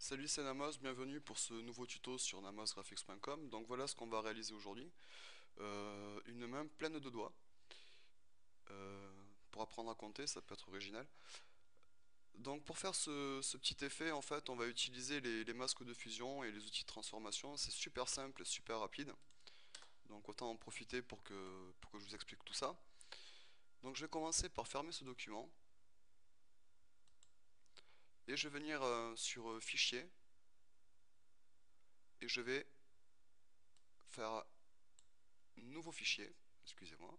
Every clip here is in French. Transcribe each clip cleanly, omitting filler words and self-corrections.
Salut, c'est Namos, bienvenue pour ce nouveau tuto sur namosgraphics.com. Donc voilà ce qu'on va réaliser aujourd'hui. Une main pleine de doigts. Euh, pour apprendre à compter, ça peut être original. Donc pour faire ce petit effet, en fait, on va utiliser les masques de fusion et les outils de transformation. C'est super simple et super rapide. Donc autant en profiter pour que je vous explique tout ça. Donc je vais commencer par fermer ce document. Et je vais venir sur Fichier. Et je vais faire Nouveau fichier. Excusez-moi.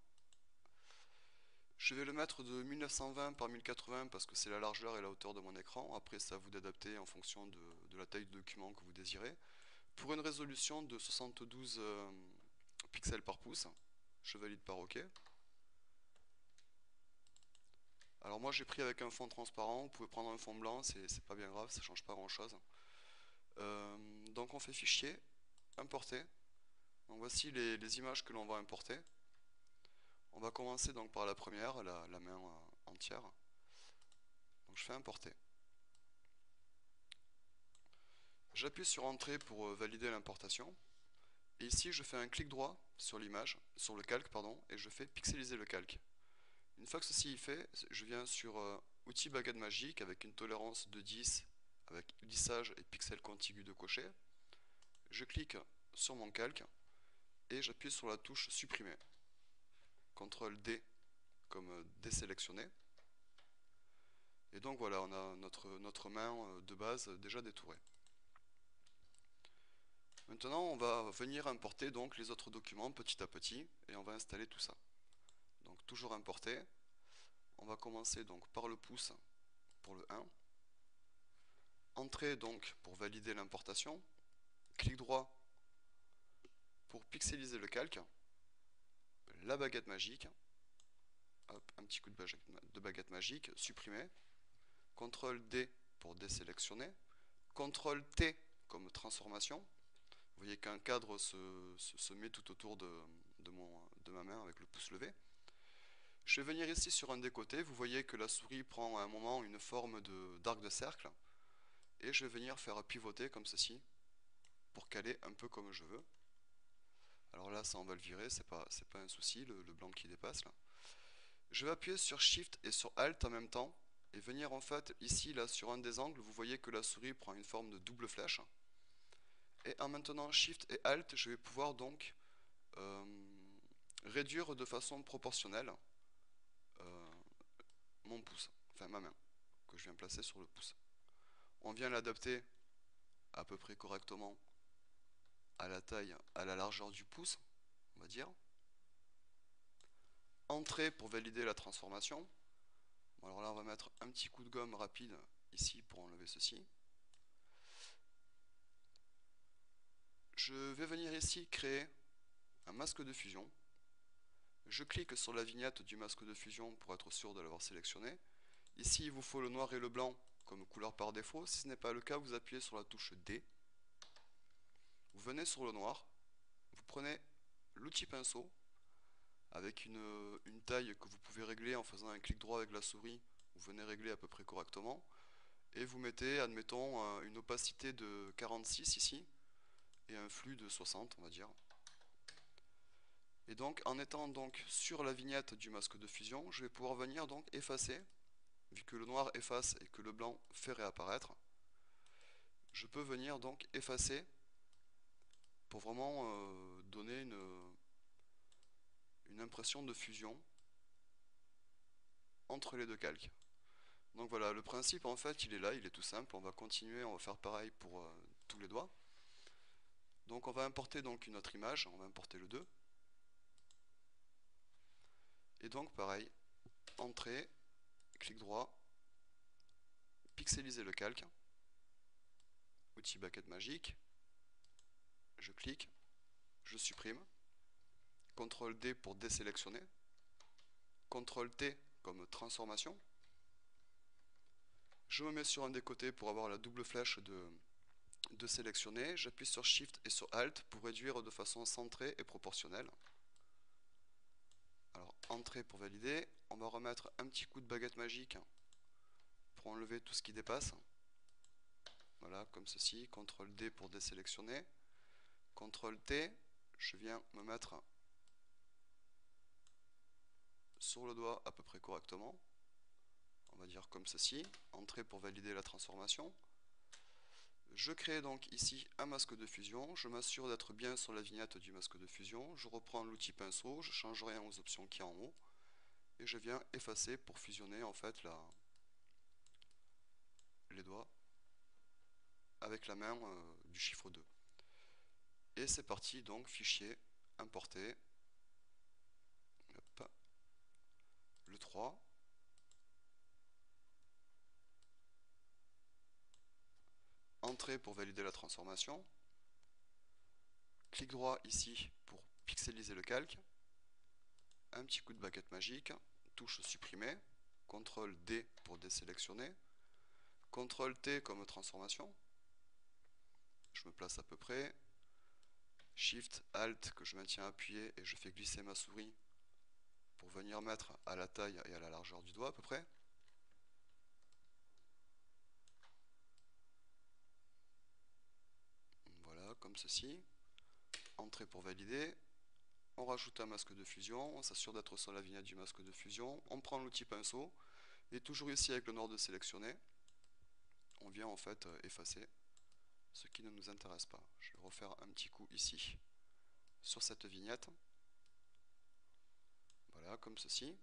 Je vais le mettre de 1920 par 1080 parce que c'est la largeur et la hauteur de mon écran. Après, c'est à vous d'adapter en fonction de la taille de document que vous désirez. Pour une résolution de 72 pixels par pouce, je valide par OK. Alors moi j'ai pris avec un fond transparent, vous pouvez prendre un fond blanc, c'est pas bien grave, ça change pas grand chose. Donc on fait fichier, importer. Donc voici les images que l'on va importer. On va commencer donc par la première, la main entière. Donc je fais importer. J'appuie sur Entrée pour valider l'importation. Et ici, je fais un clic droit sur l'image, sur le calque, pardon, et je fais pixeliser le calque. Une fois que ceci est fait, je viens sur Outils baguette magique avec une tolérance de 10, avec lissage et pixels contigus de cocher. Je clique sur mon calque et j'appuie sur la touche Supprimer. CTRL D comme désélectionner. Et donc voilà, on a notre main de base déjà détourée. Maintenant, on va venir importer donc les autres documents petit à petit et on va installer tout ça. Donc toujours importer. On va commencer donc par le pouce pour le 1. Entrée donc pour valider l'importation. Clic droit pour pixeliser le calque. La baguette magique. Hop, un petit coup de baguette magique. Supprimer. CTRL D pour désélectionner. CTRL T comme transformation. Vous voyez qu'un cadre se met tout autour de ma main avec le pouce levé. Je vais venir ici sur un des côtés. Vous voyez que la souris prend à un moment une forme d'arc de cercle. Et je vais venir faire pivoter comme ceci pour caler un peu comme je veux. Alors là, ça on va le virer, c'est pas un souci, le blanc qui dépasse là. Je vais appuyer sur Shift et sur Alt en même temps et venir en fait ici là sur un des angles, vous voyez que la souris prend une forme de double flèche. Et en maintenant Shift et Alt, je vais pouvoir donc euh, réduire de façon proportionnelle euh, mon pouce, enfin ma main, que je viens placer sur le pouce. On vient l'adapter à peu près correctement à la taille, à la largeur du pouce, on va dire. Entrée pour valider la transformation. Bon, alors là, on va mettre un petit coup de gomme rapide ici pour enlever ceci. Je vais venir ici créer un masque de fusion. Je clique sur la vignette du masque de fusion pour être sûr de l'avoir sélectionné. Ici, il vous faut le noir et le blanc comme couleur par défaut. Si ce n'est pas le cas, vous appuyez sur la touche D. Vous venez sur le noir. Vous prenez l'outil pinceau avec une taille que vous pouvez régler en faisant un clic droit avec la souris. Vous venez régler à peu près correctement. Et vous mettez, admettons, une opacité de 46 ici et un flux de 60, on va dire. Et donc, en étant donc sur la vignette du masque de fusion, je vais pouvoir venir donc effacer, vu que le noir efface et que le blanc fait réapparaître. Je peux venir donc effacer pour vraiment donner une impression de fusion entre les deux calques. Donc voilà, le principe en fait il est là, il est tout simple. On va continuer, on va faire pareil pour tous les doigts. Donc on va importer donc une autre image, on va importer le 2. Et donc pareil, entrée, clic droit, pixeliser le calque, outil baguette magique, je clique, je supprime, CTRL D pour désélectionner, CTRL T comme transformation. Je me mets sur un des côtés pour avoir la double flèche de sélectionner. J'appuie sur Shift et sur Alt pour réduire de façon centrée et proportionnelle. Alors, entrée pour valider. On va remettre un petit coup de baguette magique pour enlever tout ce qui dépasse. Voilà, comme ceci. CTRL D pour désélectionner. CTRL T, je viens me mettre sur le doigt à peu près correctement. On va dire comme ceci. Entrée pour valider la transformation. Je crée donc ici un masque de fusion. Je m'assure d'être bien sur la vignette du masque de fusion. Je reprends l'outil pinceau. Je ne change rien aux options qui sont en haut. Et je viens effacer pour fusionner en fait les doigts avec la main du chiffre 2. Et c'est parti, donc fichier, importer, hop, le 3, entrée pour valider la transformation, clic droit ici pour pixeliser le calque, un petit coup de baguette magique, touche supprimer, CTRL D pour désélectionner, CTRL T comme transformation, je me place à peu près, Shift, Alt que je maintiens appuyé et je fais glisser ma souris pour venir mettre à la taille et à la largeur du doigt à peu près. Voilà, comme ceci. Entrée pour valider. On rajoute un masque de fusion, on s'assure d'être sur la vignette du masque de fusion, on prend l'outil pinceau, et toujours ici avec le noir de sélectionner, on vient en fait effacer ce qui ne nous intéresse pas. Je vais refaire un petit coup ici sur cette vignette. Voilà, comme ceci.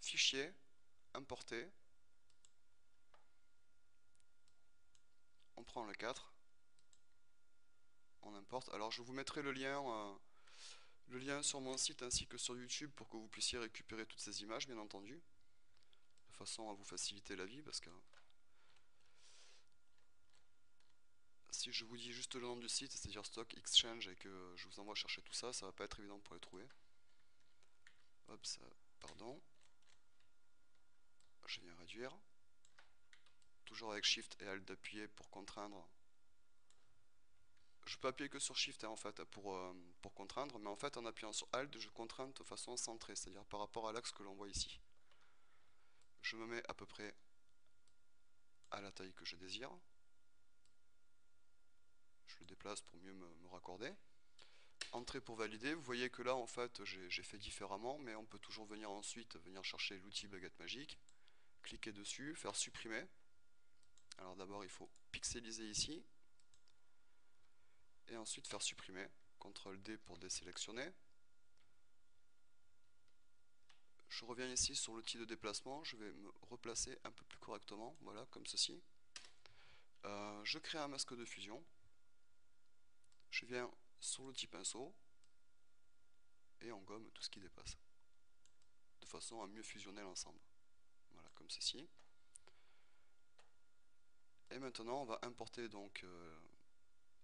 Fichier, importer. On prend le 4. On importe. Alors je vous mettrai le lien sur mon site ainsi que sur YouTube pour que vous puissiez récupérer toutes ces images, bien entendu. De façon à vous faciliter la vie, parce que si je vous dis juste le nom du site, c'est-à-dire Stock Exchange, et que je vous envoie chercher tout ça, ça va pas être évident pour les trouver. Hop, ça, pardon. Je viens réduire. Toujours avec Shift et Alt d'appuyer pour contraindre. Je peux appuyer que sur Shift en fait pour contraindre, mais en fait en appuyant sur Alt, je contrains de façon centrée, c'est-à-dire par rapport à l'axe que l'on voit ici. Je me mets à peu près à la taille que je désire. Je le déplace pour mieux me raccorder. Entrée pour valider, vous voyez que là en fait j'ai fait différemment, mais on peut toujours venir ensuite chercher l'outil baguette magique, cliquer dessus, faire supprimer. Alors d'abord il faut pixeliser ici, et ensuite faire supprimer, CTRL D pour désélectionner. Je reviens ici sur l'outil de déplacement, je vais me replacer un peu plus correctement, voilà, comme ceci. Je crée un masque de fusion, je viens sur l'outil pinceau, et on gomme tout ce qui dépasse, de façon à mieux fusionner l'ensemble. Voilà, comme ceci. Et maintenant on va importer donc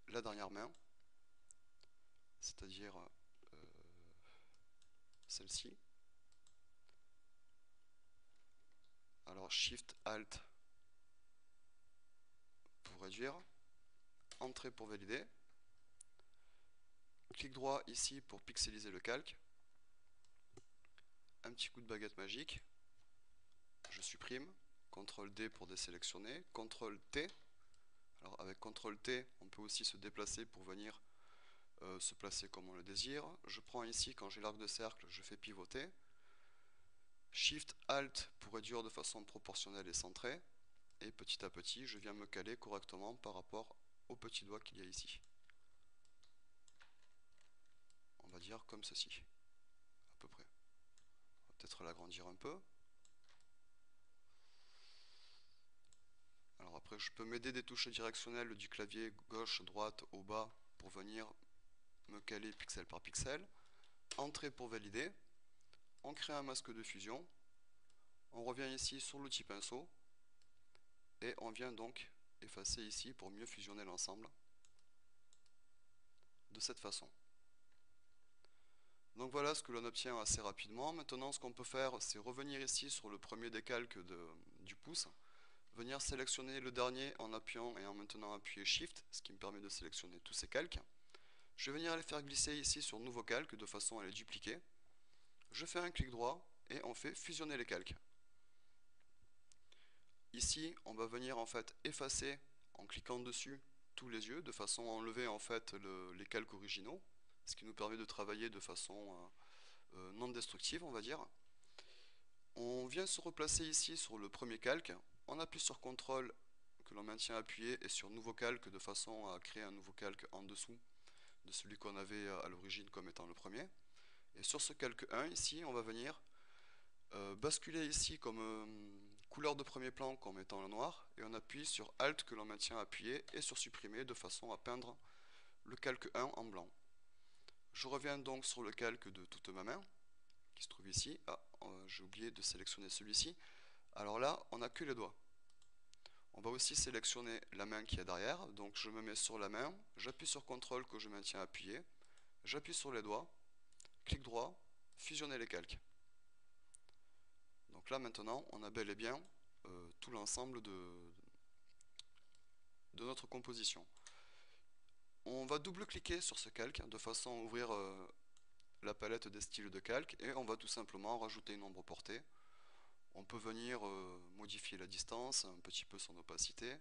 la dernière main, c'est-à-dire celle-ci. Alors Shift Alt pour réduire, Entrée pour valider, clic droit ici pour pixeliser le calque, un petit coup de baguette magique, je supprime, CTRL D pour désélectionner, CTRL T. Alors avec CTRL T, on peut aussi se déplacer pour venir se placer comme on le désire. Je prends ici, quand j'ai l'arc de cercle, je fais pivoter. Shift Alt pour réduire de façon proportionnelle et centrée. Et petit à petit, je viens me caler correctement par rapport au petit doigt qu'il y a ici. On va dire comme ceci, à peu près. On va peut-être l'agrandir un peu. Alors après, je peux m'aider des touches directionnelles du clavier gauche, droite, au bas pour venir me caler pixel par pixel. Entrée pour valider. On crée un masque de fusion. On revient ici sur l'outil pinceau. Et on vient donc effacer ici pour mieux fusionner l'ensemble. De cette façon. Donc voilà ce que l'on obtient assez rapidement. Maintenant, ce qu'on peut faire, c'est revenir ici sur le premier décalque du pouce. Venir sélectionner le dernier en appuyant et en maintenant appuyer Shift, ce qui me permet de sélectionner tous ces calques. Je vais venir les faire glisser ici sur Nouveau calque de façon à les dupliquer. Je fais un clic droit et on fait fusionner les calques. Ici, on va venir en fait effacer en cliquant dessus tous les yeux de façon à enlever en fait les calques originaux, ce qui nous permet de travailler de façon non destructive, on va dire. On vient se replacer ici sur le premier calque, on appuie sur CTRL que l'on maintient appuyé et sur nouveau calque de façon à créer un nouveau calque en dessous de celui qu'on avait à l'origine comme étant le premier. Et sur ce calque 1 ici, on va venir basculer ici comme couleur de premier plan comme étant le noir, et on appuie sur Alt que l'on maintient appuyé et sur supprimer de façon à peindre le calque 1 en blanc. Je reviens donc sur le calque de toute ma main qui se trouve ici. Ah, j'ai oublié de sélectionner celui-ci. Alors là, on n'a que les doigts. On va aussi sélectionner la main qui est derrière, donc je me mets sur la main, j'appuie sur CTRL que je maintiens appuyé, j'appuie sur les doigts, clic droit, fusionner les calques. Donc là maintenant, on a bel et bien tout l'ensemble de notre composition. On va double-cliquer sur ce calque de façon à ouvrir la palette des styles de calque et on va tout simplement rajouter une ombre portée. On peut venir modifier la distance, un petit peu son opacité.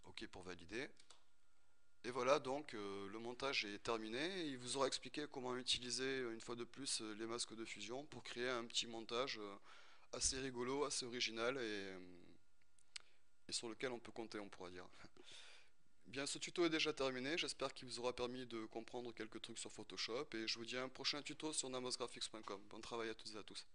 OK pour valider. Et voilà, donc le montage est terminé. Il vous aura expliqué comment utiliser une fois de plus les masques de fusion pour créer un petit montage assez rigolo, assez original et sur lequel on peut compter, on pourra dire. Bien, ce tuto est déjà terminé. J'espère qu'il vous aura permis de comprendre quelques trucs sur Photoshop et je vous dis à un prochain tuto sur namosgraphics.com. Bon travail à toutes et à tous.